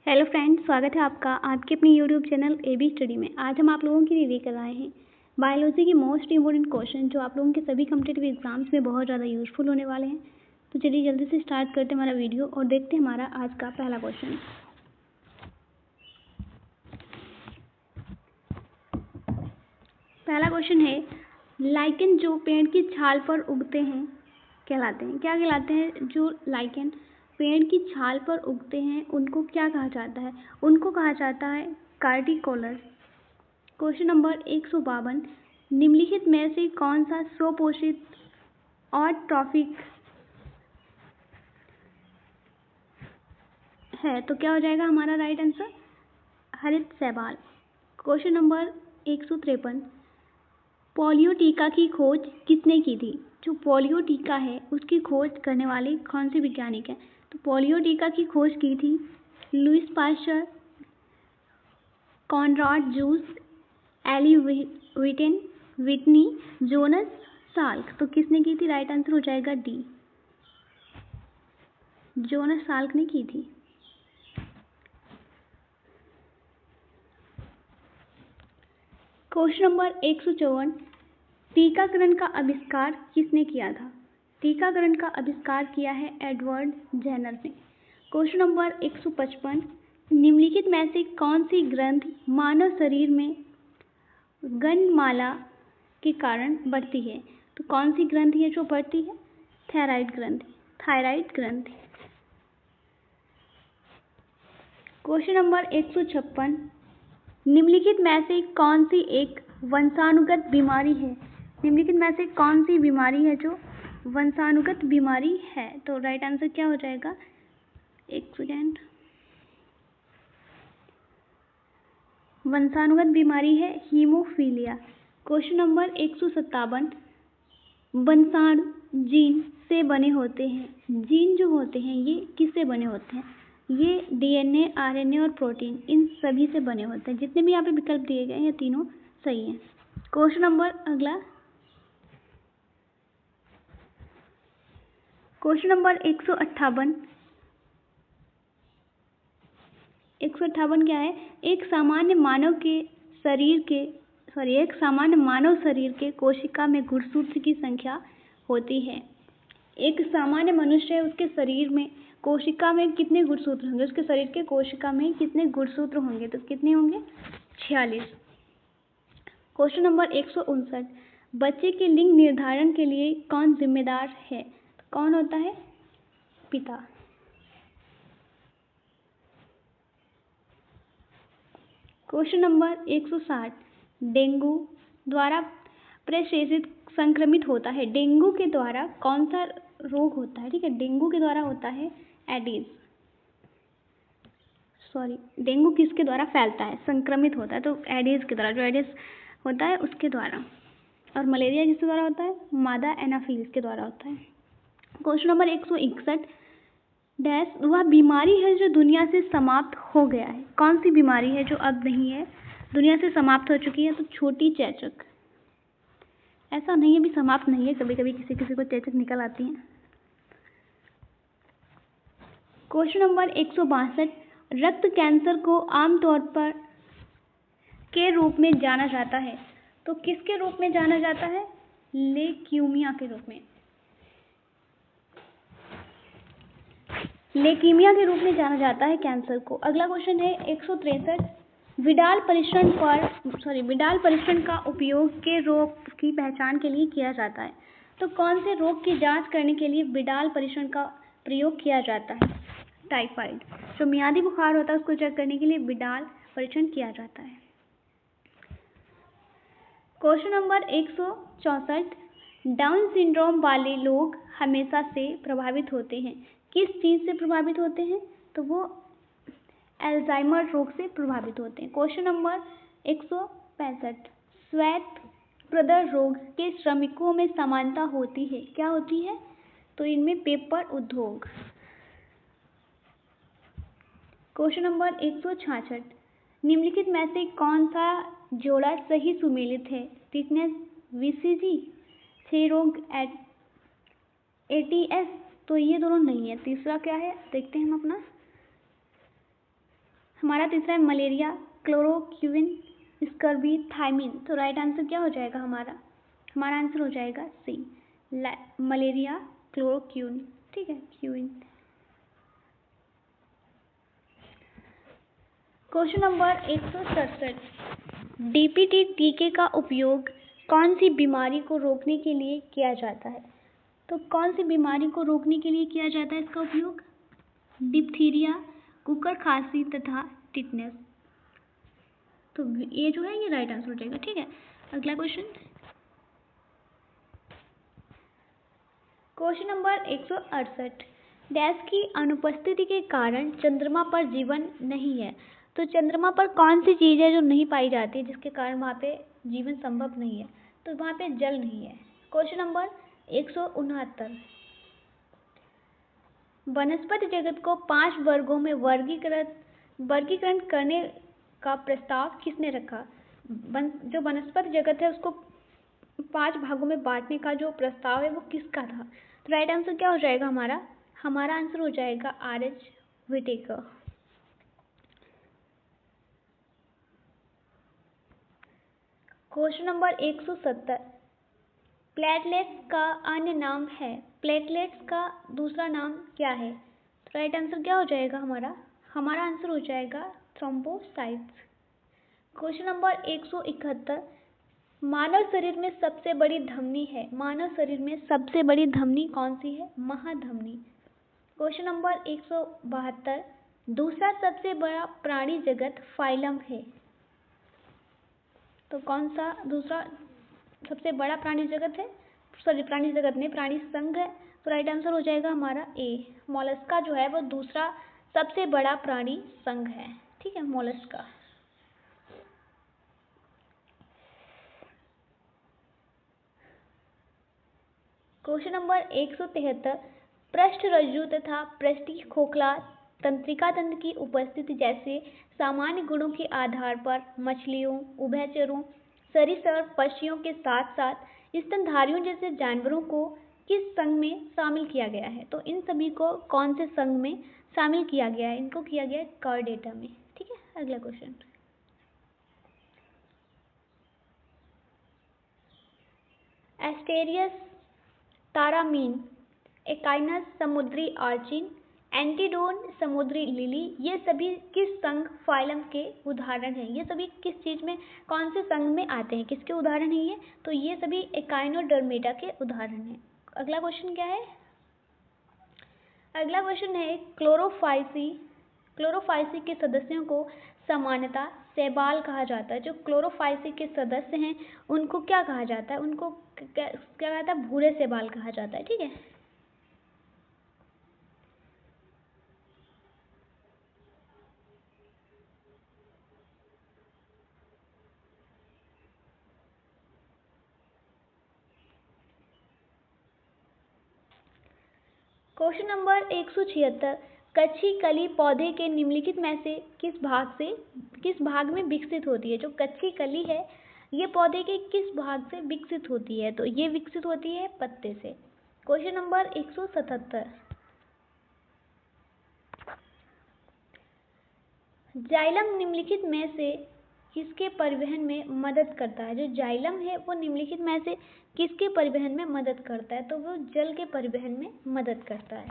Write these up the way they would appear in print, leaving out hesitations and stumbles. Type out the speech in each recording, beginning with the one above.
Hello friends, स्वागत है आपका आपके अपने यूट्यूब चैनल एबी स्टडी में। आज हम आप लोगों की रिव्यू कर रहे हैं बायोलॉजी के मोस्ट इंपॉर्टेंट क्वेश्चन जो आप लोगों के सभी कॉम्पिटिटिव एग्जाम्स में बहुत ज़्यादा यूजफुल होने वाले हैं। तो चलिए जल्दी से स्टार्ट करते हैं हमारा वीडियो और देखते हैं हमारा आज का पहला क्वेश्चन। पहला क्वेश्चन है, लाइकेन जो पेड़ की छाल पर उगते हैं कहलाते हैं। क्या कहलाते हैं? जो लाइकेन पेड़ की छाल पर उगते हैं उनको क्या कहा जाता है? उनको कहा जाता है कार्टिकोलर। क्वेश्चन नंबर 152, निम्नलिखित में से कौन सा स्वपोषित और ट्रॉफिक है? तो क्या हो जाएगा हमारा राइट आंसर? हरित शैवाल। क्वेश्चन नंबर 153, पोलियो टीका की खोज किसने की थी? जो पोलियो टीका है उसकी खोज करने वाले कौन से वैज्ञानिक हैं? तो पोलियो टीका की खोज की थी Louis Pasteur, Konrad Zuse, Eli Whitney, Jonas Salk. तो किसने की थी? राइट आंसर हो जाएगा डी, जोनस साल्क ने की थी। क्वेश्चन नंबर 154, टीकाकरण का आविष्कार किसने किया था? टीकाकरण का आविष्कार किया है एडवर्ड जेनर ने। क्वेश्चन नंबर 155, निम्नलिखित में से कौन सी ग्रंथि मानव शरीर में गंधमाला के कारण बढ़ती है? तो कौन सी ग्रंथि है जो बढ़ती है? थायराइड ग्रंथि। थायराइड ग्रंथि। क्वेश्चन नंबर 156, निम्नलिखित में से कौन सी एक वंशानुगत बीमारी है? निम्नलिखित में से कौन सी बीमारी है जो वंशानुगत बीमारी है? तो राइट आंसर क्या हो जाएगा? एक सेकेंड, वंशानुगत बीमारी है हीमोफीलिया। क्वेश्चन नंबर 157, वंशाणु जीन से बने होते हैं। जीन जो होते हैं ये किससे बने होते हैं? ये डीएनए, आरएनए और प्रोटीन, इन सभी से बने होते हैं। जितने भी यहाँ पे विकल्प दिए गए हैं ये तीनों सही हैं। क्वेश्चन नंबर अगला, क्वेश्चन नंबर 158 क्या है? एक सामान्य मानव शरीर के कोशिका में गुणसूत्र की संख्या होती है। एक सामान्य मनुष्य है, उसके शरीर में कोशिका में कितने गुणसूत्र होंगे? उसके शरीर के कोशिका में कितने गुणसूत्र होंगे? तो कितने होंगे? 46। क्वेश्चन नंबर 159, बच्चे के लिंग निर्धारण के लिए कौन जिम्मेदार है? कौन होता है? पिता। क्वेश्चन नंबर 160, डेंगू द्वारा प्रेषित संक्रमित होता है। डेंगू के द्वारा कौन सा रोग होता है? ठीक है, डेंगू के द्वारा होता है एडिस। डेंगू किसके द्वारा फैलता है? संक्रमित होता है तो एडिस के द्वारा, जो एडिस होता है उसके द्वारा। और मलेरिया किसके द्वारा होता है? मादा एनाफिल्स के द्वारा होता है। क्वेश्चन नंबर 161, डैश वह बीमारी है जो दुनिया से समाप्त हो गया है। कौन सी बीमारी है जो अब नहीं है, दुनिया से समाप्त हो चुकी है? तो छोटी चेचक। ऐसा नहीं है भी समाप्त नहीं है, कभी कभी किसी किसी को चेचक निकल आती है। क्वेश्चन नंबर 162, रक्त कैंसर को आमतौर पर के रूप में जाना जाता है। तो किसके रूप में जाना जाता है? लेक्यूमिया के रूप में। लेकीमिया के रूप में जाना जाता है कैंसर को। अगला क्वेश्चन है 163, विडाल परीक्षण का उपयोग के रोग की पहचान के लिए किया जाता है। तो कौन से रोग की जांच करने के लिए विडाल परीक्षण का प्रयोग किया जाता है? टाइफाइड। जो मियादी बुखार होता है उसको चेक करने के लिए विडाल परीक्षण किया जाता है। क्वेश्चन नंबर 164, डाउन सिंड्रोम वाले लोग हमेशा से प्रभावित होते हैं। किस चीज़ से प्रभावित होते हैं? तो वो अल्जाइमर रोग से प्रभावित होते हैं। क्वेश्चन नंबर 165, श्वेत प्रदर रोग के श्रमिकों में समानता होती है। क्या होती है? तो इनमें पेपर उद्योग। क्वेश्चन नंबर 166, निम्नलिखित में से कौन सा जोड़ा सही सुमेलित है? थिकनेस वीसीजी, क्षय रोग एटीएस। तो ये दोनों नहीं है। तीसरा क्या है देखते हैं हम अपना। हमारा तीसरा है मलेरिया, क्लोरोक्विन, स्कर्वी, थायमिन। तो राइट आंसर क्या हो जाएगा हमारा आंसर हो जाएगा सी, मलेरिया, क्लोरोक्विन। ठीक है, क्विन। क्वेश्चन नंबर 167, डीपीटी टीके का उपयोग कौन सी बीमारी को रोकने के लिए किया जाता है? तो कौन सी बीमारी को रोकने के लिए किया जाता है इसका उपयोग? डिप्थीरिया, कुकर खांसी तथा टिटनेस। तो ये जो है ये राइट आंसर हो जाएगा। ठीक है, अगला क्वेश्चन, क्वेश्चन नंबर 168, डैश की अनुपस्थिति के कारण चंद्रमा पर जीवन नहीं है। तो चंद्रमा पर कौन सी चीज़ है जो नहीं पाई जाती जिसके कारण वहाँ पे जीवन संभव नहीं है? तो वहाँ पे जल नहीं है। क्वेश्चन नंबर 169, वनस्पति जगत को 5 वर्गों में वर्गीकरण करने का प्रस्ताव किसने रखा? जो वनस्पति जगत है उसको 5 भागों में बांटने का जो प्रस्ताव है वो किसका था? तो राइट आंसर क्या हो जाएगा हमारा आंसर हो जाएगा R.H. Whittaker. Question number 170, platelets का अन्य नाम है, प्लेटलेट्स का दूसरा नाम क्या है? तो राइट आंसर क्या हो जाएगा हमारा आंसर हो जाएगा थ्रोम्बोसाइट्स। क्वेश्चन नंबर 171, मानव शरीर में सबसे बड़ी धमनी है, मानव शरीर में सबसे बड़ी धमनी कौन सी है? महाधमनी। क्वेश्चन नंबर 172, दूसरा सबसे बड़ा प्राणी जगत फाइलम है। तो कौन सा दूसरा सबसे बड़ा प्राणी जगत है? प्राणी जगत नहीं, प्राणी संघ है। तो राइट आंसर हो जाएगा हमारा ए, मोलस्का जो है वो दूसरा सबसे बड़ा प्राणी संघ है। ठीक है, मोलस्का। क्वेश्चन नंबर 173, पृष्ठरज्जु तथा पृष्ठीय खोखला तंत्रिका तंत्र की उपस्थिति जैसे सामान्य गुणों के आधार पर मछलियों, उभयचरों, सरीसृप पक्षियों के साथ साथ स्तनधारियों जैसे जानवरों को किस संघ में शामिल किया गया है? तो इन सभी को कौन से संघ में शामिल किया गया है? इनको किया गया है कार्डेटा में। ठीक है, अगला क्वेश्चन, एस्टेरियस, तारामीन, एकाइनस समुद्री आर्चिन, एंटीडोन समुद्री लिली, ये सभी किस संघ फाइलम के उदाहरण हैं? ये सभी किस चीज में, कौन से संघ में आते हैं, किसके उदाहरण हैं ये? तो ये सभी एकाइनोडर्मेटा के उदाहरण हैं। अगला क्वेश्चन क्या है? अगला क्वेश्चन है क्लोरोफाइसी, क्लोरोफाइसी के सदस्यों को सामान्यतः शैवाल कहा जाता है। जो क्लोरोफाइसी के सदस्य हैं उनको क्या कहा जाता है? उनको क्या कहता है? भूरे शैवाल कहा जाता है। ठीक है, क्वेश्चन नंबर 176, कच्ची कली पौधे के निम्नलिखित में से किस भाग में विकसित होती है? जो कच्ची कली है ये पौधे के किस भाग से विकसित होती है? तो ये विकसित होती है पत्ते से। क्वेश्चन नंबर 177, जाइलम निम्नलिखित में से किसके परिवहन में मदद करता है? जो जाइलम है वो निम्नलिखित में से किसके परिवहन में मदद करता है? तो वो जल के परिवहन में मदद करता है।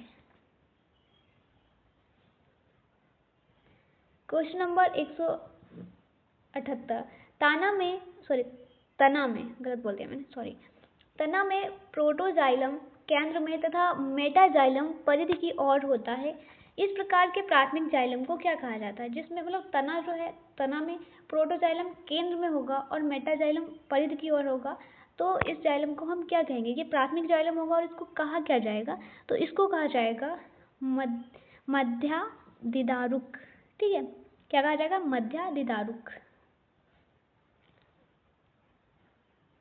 क्वेश्चन नंबर 178, तना में प्रोटोजाइलम केंद्र में तथा मेटाजाइलम परिधि की ओर होता है। इस प्रकार के प्राथमिक जाइलम को क्या कहा जाता है? जिसमें मतलब तना जो है, तना में प्रोटोजाइलम केंद्र में होगा और मेटाजाइलम परिधि की ओर होगा। तो इस जाइलम को हम क्या कहेंगे? ये प्राथमिक जाइलम होगा और इसको कहा क्या जाएगा? तो इसको कहा जाएगा मध्यादिदारुक। ठीक है, क्या कहा जाएगा? मध्यादिदारुक।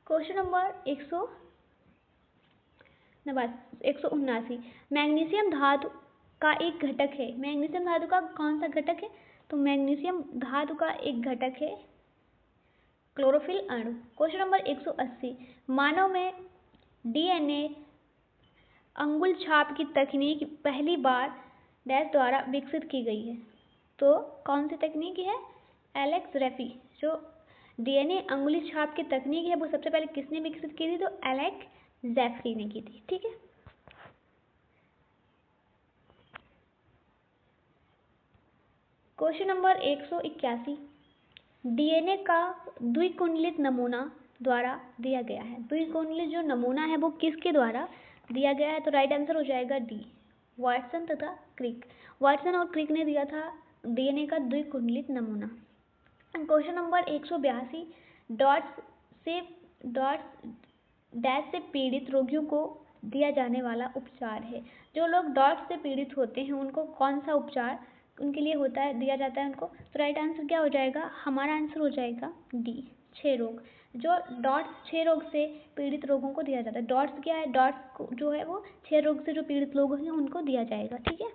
क्वेश्चन नंबर 179, मैग्नीशियम धातु का एक घटक है। मैग्नीशियम धातु का कौन सा घटक है? तो मैग्नीशियम धातु का एक घटक है क्लोरोफिल अणु। क्वेश्चन नंबर 180, मानव में DNA अंगुल छाप की तकनीक पहली बार डैश द्वारा विकसित की गई है। तो कौन सी तकनीक है? एलेक्स रेफी। जो डीएनए अंगुली छाप की तकनीक है वो सबसे पहले किसने विकसित की थी? तो एलेक्स जेफरी ने की थी। ठीक है, क्वेश्चन नंबर 181, डीएनए का द्विकुंडलित नमूना द्वारा दिया गया है। द्विकुंडलित जो नमूना है वो किसके द्वारा दिया गया है? तो राइट आंसर हो जाएगा डी, वाटसन तथा क्रिक। वाटसन और क्रिक ने दिया था डीएनए का द्विकुंडलित नमूना। क्वेश्चन नंबर 182, डॉट्स डैश से पीड़ित रोगियों को दिया जाने वाला उपचार है। जो लोग डॉट्स से पीड़ित होते हैं उनको कौन सा उपचार उनके लिए होता है, दिया जाता है उनको? तो राइट आंसर क्या हो जाएगा? हमारा आंसर हो जाएगा डी, क्षय रोग। जो डॉट्स क्षय रोग से पीड़ित लोगों को दिया जाता है। डॉट्स क्या है? डॉट्स जो है वो क्षय रोग से जो पीड़ित लोग हैं उनको दिया जाएगा। ठीक है,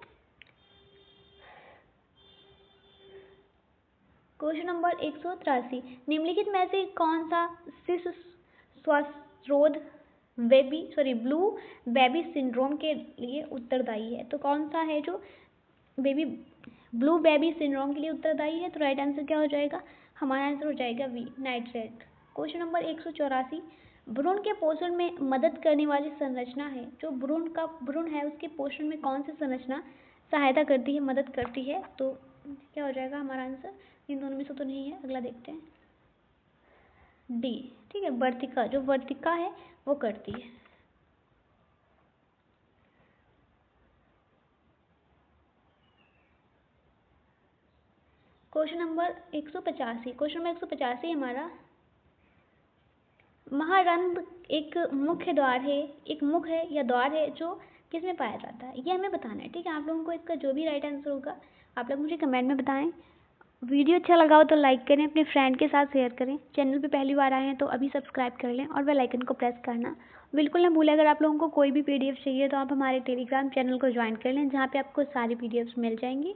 क्वेश्चन नंबर 183, निम्नलिखित में से कौन सा शिशु श्वासरोध ब्लू बेबी सिंड्रोम के लिए उत्तरदायी है? तो कौन सा है जो ब्लू बेबी सिंड्रोम के लिए उत्तरदायी है? तो राइट आंसर क्या हो जाएगा? हमारा आंसर हो जाएगा वी, नाइट्रेट। क्वेश्चन नंबर 184, भ्रूण के पोषण में मदद करने वाली संरचना है। जो भ्रूण है उसके पोषण में कौन सी संरचना सहायता करती है, मदद करती है? तो क्या हो जाएगा हमारा आंसर? इन दोनों में से तो नहीं है, अगला देखते हैं, डी। ठीक है, वर्तिका, जो वर्तिका है वो करती है। क्वेश्चन नंबर 185, क्वेश्चन नंबर 185 हमारा, महारंध्र एक मुख्य द्वार है, एक मुख है या द्वार है जो किसमें पाया जाता है? ये हमें बताना है। ठीक है, आप लोगों को इसका जो भी राइट आंसर होगा आप लोग मुझे कमेंट में बताएं। वीडियो अच्छा लगा हो तो लाइक करें, अपने फ्रेंड के साथ शेयर करें। चैनल पे पहली बार आए हैं तो अभी सब्सक्राइब कर लें और बेल आइकन को प्रेस करना बिल्कुल ना भूलें। अगर आप लोगों को कोई भी पीडीएफ चाहिए तो आप हमारे टेलीग्राम चैनल को ज्वाइन कर लें, जहाँ पे आपको सारी पीडीएफ्स मिल जाएंगी।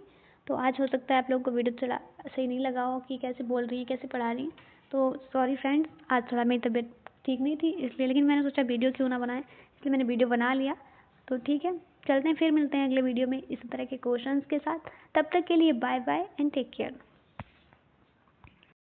तो आज हो सकता है आप लोगों को वीडियो थोड़ा सही नहीं लगा हो कि कैसे बोल रही है, कैसे पढ़ा रही हैं, तो सॉरी फ्रेंड्स, आज थोड़ा मेरी तबीयत ठीक नहीं थी इसलिए, लेकिन मैंने सोचा वीडियो क्यों ना बनाएं, इसलिए मैंने वीडियो बना लिया। तो ठीक है, चलते हैं, फिर मिलते हैं अगले वीडियो में इसी तरह के क्वेश्चंस के साथ। तब तक के लिए bye bye and take care.